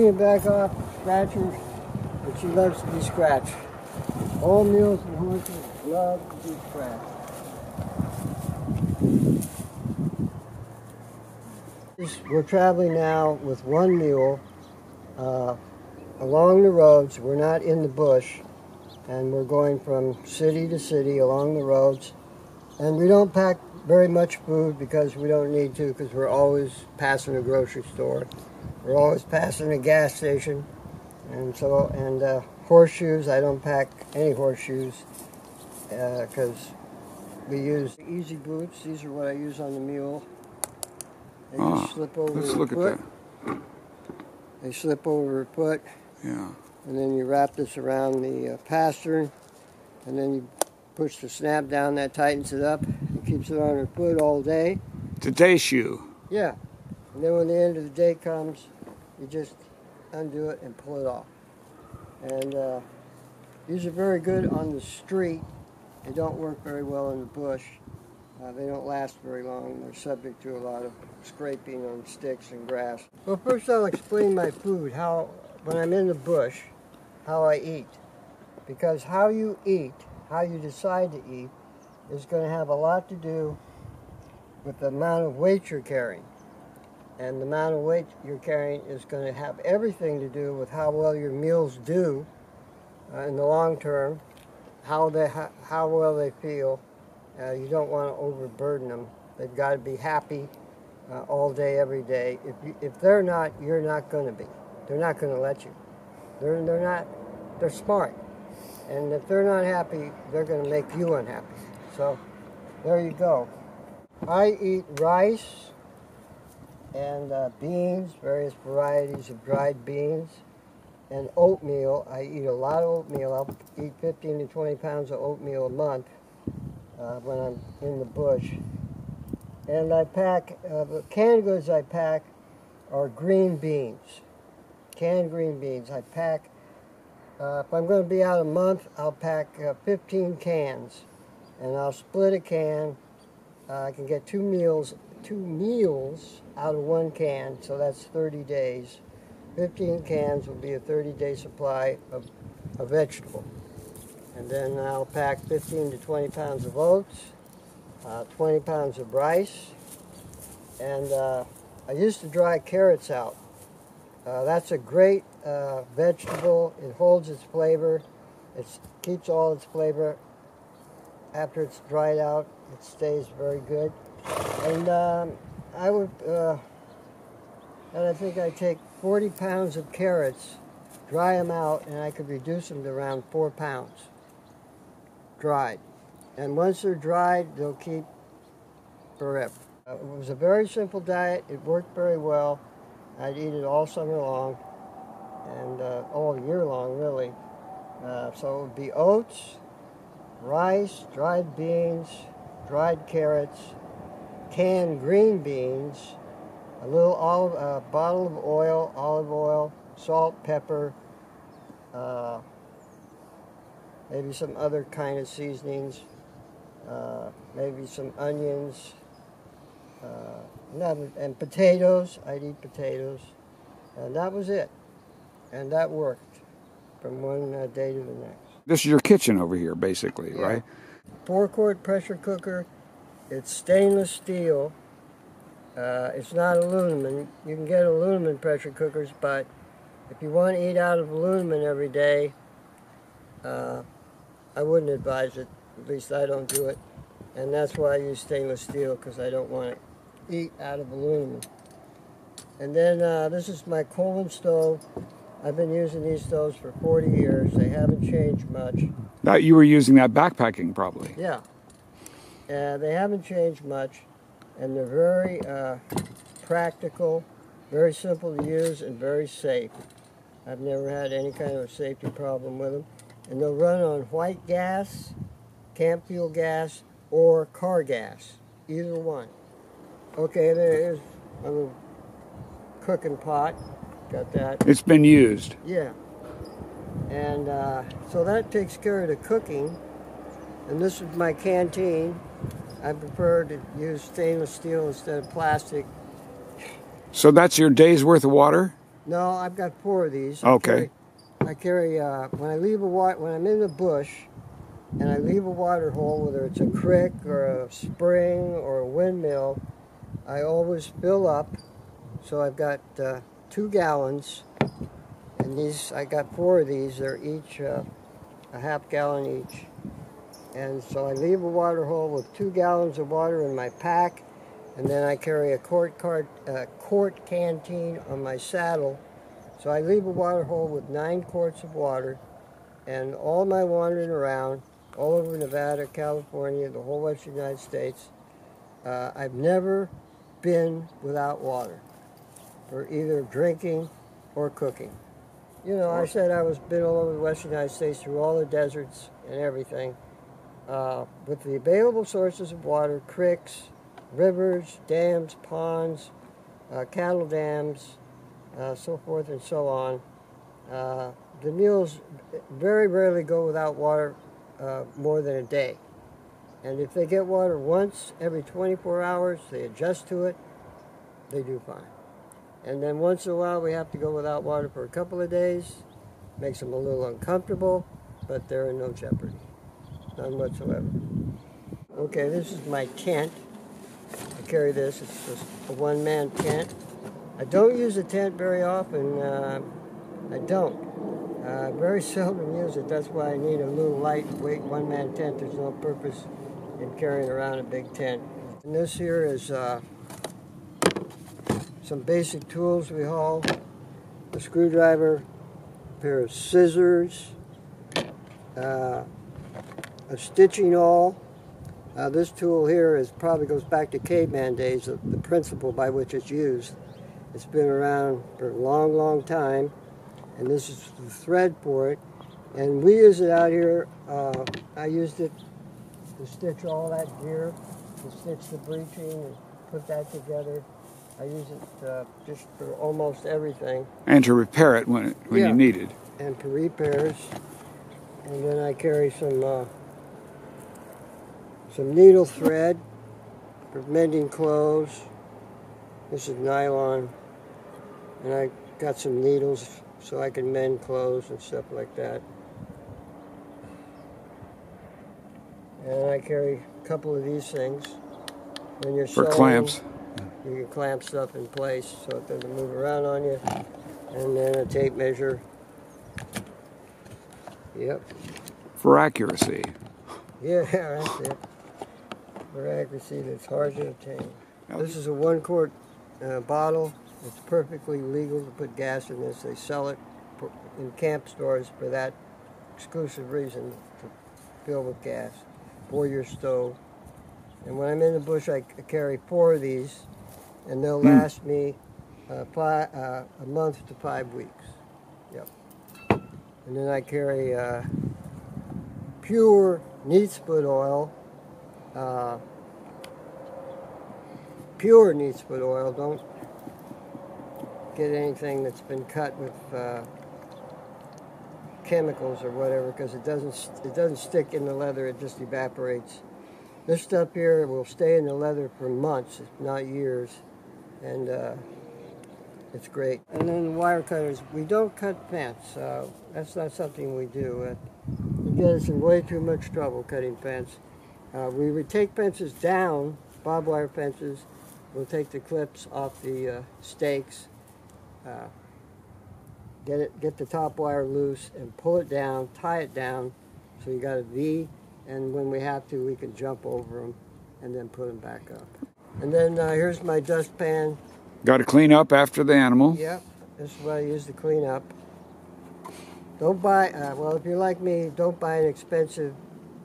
clean it back off, scratchers, but she loves to be scratched. All mules and horses love to be scratched. We're traveling now with one mule along the roads. We're not in the bush, and we're going from city to city along the roads. And we don't pack very much food because we don't need to, because we're always passing a grocery store. We're always passing a gas station. And horseshoes, I don't pack any horseshoes because we use easy boots. These are what I use on the mule. They just slip over let's the look foot. at that. They slip over her foot. Yeah. And then you wrap this around the pastern, and then you push the snap down. That tightens it up. It keeps it on her foot all day. It's a day shoe. Yeah. And then when the end of the day comes, you just undo it and pull it off. And these are very good on the street. They don't work very well in the bush. They don't last very long. They're subject to a lot of scraping on sticks and grass. Well, first I'll explain my food, when I'm in the bush, how I eat. Because how you eat, how you decide to eat, is going to have a lot to do with the amount of weight you're carrying. And the amount of weight you're carrying is going to have everything to do with how well your meals do in the long term, how well they feel. You don't want to overburden them. They've got to be happy all day, every day. If they're not, you're not going to be. They're not going to let you. They're smart. And if they're not happy, they're going to make you unhappy. So there you go. I eat rice and beans, various varieties of dried beans, and oatmeal. I eat a lot of oatmeal. I'll eat 15 to 20 pounds of oatmeal a month when I'm in the bush. And I pack, the canned goods I pack are green beans. Canned green beans. I pack, if I'm going to be out a month, I'll pack 15 cans. And I'll split a can. I can get two meals out of one can, so that's 30 days. 15 cans will be a 30-day supply of a vegetable. And then I'll pack 15 to 20 pounds of oats, 20 pounds of rice, and I used to dry carrots out. That's a great vegetable. It holds its flavor. It keeps all its flavor. After it's dried out, it stays very good. And I think I take 40 pounds of carrots, dry them out, and I could reduce them to around 4 pounds dried. And once they're dried, they'll keep forever. It was a very simple diet. It worked very well. I'd eat it all summer long and all year long, really. So it would be oats, rice, dried beans, dried carrots, canned green beans, a little bottle of oil, olive oil, salt, pepper, maybe some other kind of seasonings, maybe some onions, and potatoes. I'd eat potatoes, and that was it. And that worked from one day to the next. This is your kitchen over here, basically, yeah. Right? 4-quart pressure cooker. It's stainless steel. It's not aluminum. You can get aluminum pressure cookers, but if you want to eat out of aluminum every day, I wouldn't advise it. At least I don't do it. And that's why I use stainless steel, because I don't want to eat out of aluminum. And then this is my Coleman stove. I've been using these stoves for 40 years. They haven't changed much. Now, you were using that backpacking, probably. Yeah. They haven't changed much. And they're very practical, very simple to use, and very safe. I've never had any kind of a safety problem with them. And they'll run on white gas, camp fuel gas, or car gas, either one. Okay, there's a little cooking pot. Got that. It's been used. Yeah. And so that takes care of the cooking. And this is my canteen. I prefer to use stainless steel instead of plastic. So that's your day's worth of water? No, I've got 4 of these. Okay. I carry when I'm in the bush and I leave a water hole, whether it's a creek or a spring or a windmill, I always fill up. So I've got 2 gallons, and I got 4 of these. They're each a half gallon each. And so I leave a water hole with 2 gallons of water in my pack, and then I carry a quart canteen on my saddle. So I leave a water hole with 9 quarts of water, and all my wandering around, all over Nevada, California, the whole western United States, I've never been without water for either drinking or cooking. You know, I said I was been all over the western United States through all the deserts and everything. With the available sources of water, creeks, rivers, dams, ponds, cattle dams, so forth and so on. The mules very rarely go without water more than a day. And if they get water once every 24 hours, they adjust to it, they do fine. And then once in a while we have to go without water for a couple of days. Makes them a little uncomfortable, but they're in no jeopardy. None whatsoever. Okay, this is my tent. I carry this. It's just a one-man tent. I don't use a tent very often. I don't. Very seldom use it. That's why I need a little lightweight one-man tent. There's no purpose in carrying around a big tent. And this here is some basic tools we haul. A screwdriver, a pair of scissors, a stitching awl. This tool here probably goes back to caveman days, the principle by which it's used. It's been around for a long, long time, and this is the thread for it. And we use it out here. I used it to stitch all that gear, to stitch the breeching and put that together. I use it just for almost everything. And to repair it when you need it. And for repairs. And then I carry some needle thread for mending clothes. This is nylon. And I got some needles so I can mend clothes and stuff like that. And I carry a couple of these things. When you're For sewing, clamps. You can clamp stuff in place so it doesn't move around on you. And then a tape measure. Yep. For accuracy. Yeah, that's it. For accuracy that's hard to obtain. This is a 1 quart bottle. It's perfectly legal to put gas in this. They sell it in camp stores for that exclusive reason, to fill with gas for your stove. And when I'm in the bush, I carry 4 of these, and they'll last me a month to 5 weeks. Yep. And then I carry pure neat split oil. Pure neat split oil. Don't get anything that's been cut with chemicals or whatever, because it doesn't stick in the leather. It just evaporates. This stuff here will stay in the leather for months, if not years, and it's great. And then the wire cutters. We don't cut fence. That's not something we do. We get us in way too much trouble cutting fence. We would take fences down, barbed wire fences. We'll take the clips off the stakes, get the top wire loose and pull it down, tie it down, so you got a V, and when we have to, we can jump over them and then put them back up. And then here's my dustpan. Got to clean up after the animal. Yep, this is what I use to clean up. Don't buy, well, if you're like me, don't buy an expensive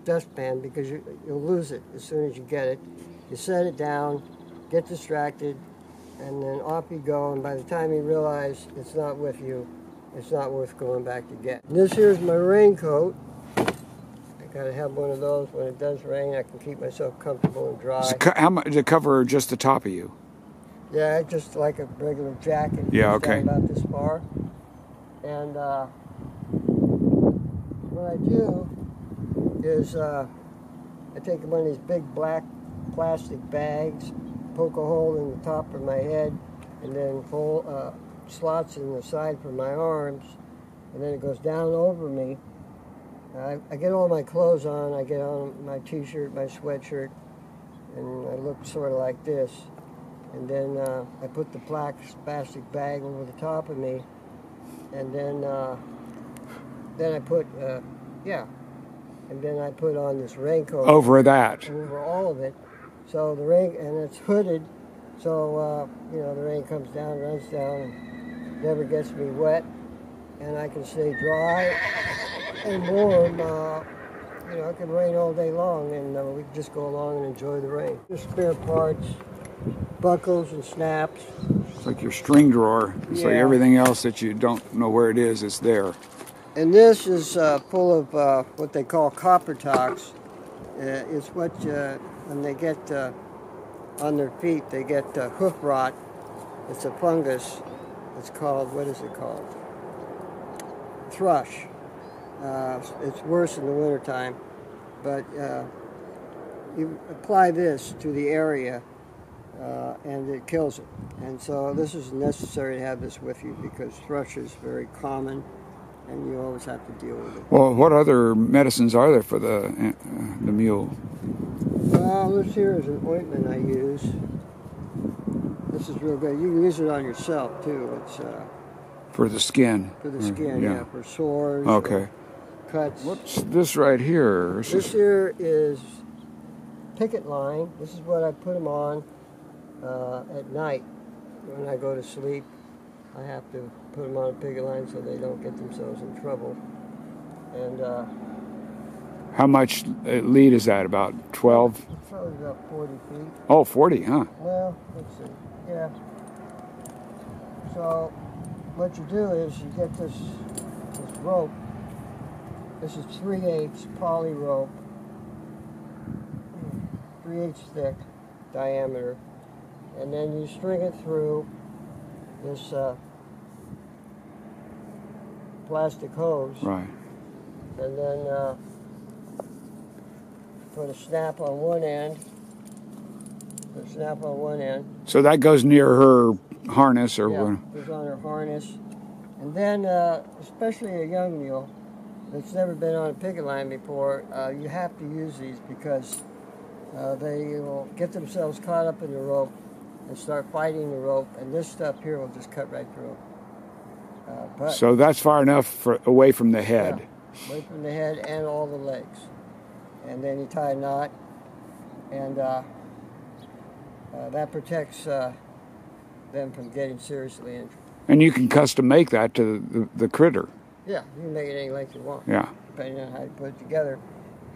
dustpan, because you'll lose it as soon as you get it. You set it down, get distracted, and then off you go, and by the time you realize it's not with you, it's not worth going back to get. And this here's my raincoat. I gotta have one of those. When it does rain, I can keep myself comfortable and dry. How much to cover just the top of you? Yeah, just like a regular jacket. Yeah, okay. About this far. And what I do is I take one of these big black plastic bags, poke a hole in the top of my head, and then slots in the side for my arms, and then it goes down over me. I get all my clothes on. I get on my t-shirt, my sweatshirt, and I look sort of like this. And then I put the plastic bag over the top of me, and then I put and then I put on this raincoat Over that. over all of it. So the rain, and it's hooded, so you know, the rain comes down, runs down, and never gets me wet, and I can stay dry and warm. You know, it can rain all day long, and we can just go along and enjoy the rain. Just spare parts, buckles and snaps. It's like your string drawer. It's like everything else that you don't know where it is, it's there. And this is full of what they call copper tocks. It's what, when they get on their feet, they get hoof rot. It's a fungus. It's called, what is it called? Thrush. It's worse in the wintertime, but you apply this to the area and it kills it. And so this is necessary to have this with you because thrush is very common and you always have to deal with it. Well, what other medicines are there for the mule? Well, this here is an ointment I use. This is real good. You can use it on yourself too. It's for the skin. For the skin, yeah. For sores. Okay. Cuts. What's this right here? This here is picket line. This is what I put them on at night when I go to sleep. I have to put them on a picket line so they don't get themselves in trouble. And how much lead is that? About 12? Probably about 40 feet. Oh, 40, huh? Well, let's see. Yeah. So what you do is you get this rope. This is 3/8 poly rope, 3/8 thick diameter, and then you string it through this plastic hose. Right. And then put a snap on one end. Put a snap on one end. So that goes near her harness or what? Yeah, goes on her harness. And then, especially a young mule that's never been on a picket line before, you have to use these because they will get themselves caught up in the rope and start fighting the rope, and this stuff here will just cut right through. So that's far enough away from the head. Yeah, away from the head and all the legs. And then you tie a knot, and that protects them from getting seriously injured. And you can custom make that to the critter. Yeah, you can make it any length you want. Yeah. Depending on how you put it together.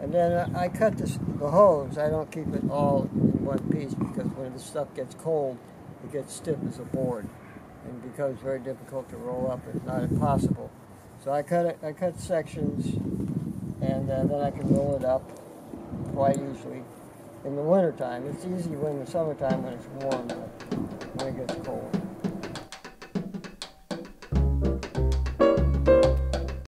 And then I cut the hose. I don't keep it all in one piece because when the stuff gets cold, it gets stiff as a board and becomes very difficult to roll up, if not impossible. So I cut sections, and then I can roll it up quite easily. In the wintertime, it's easy when the summertime when it's warm, but when it gets cold.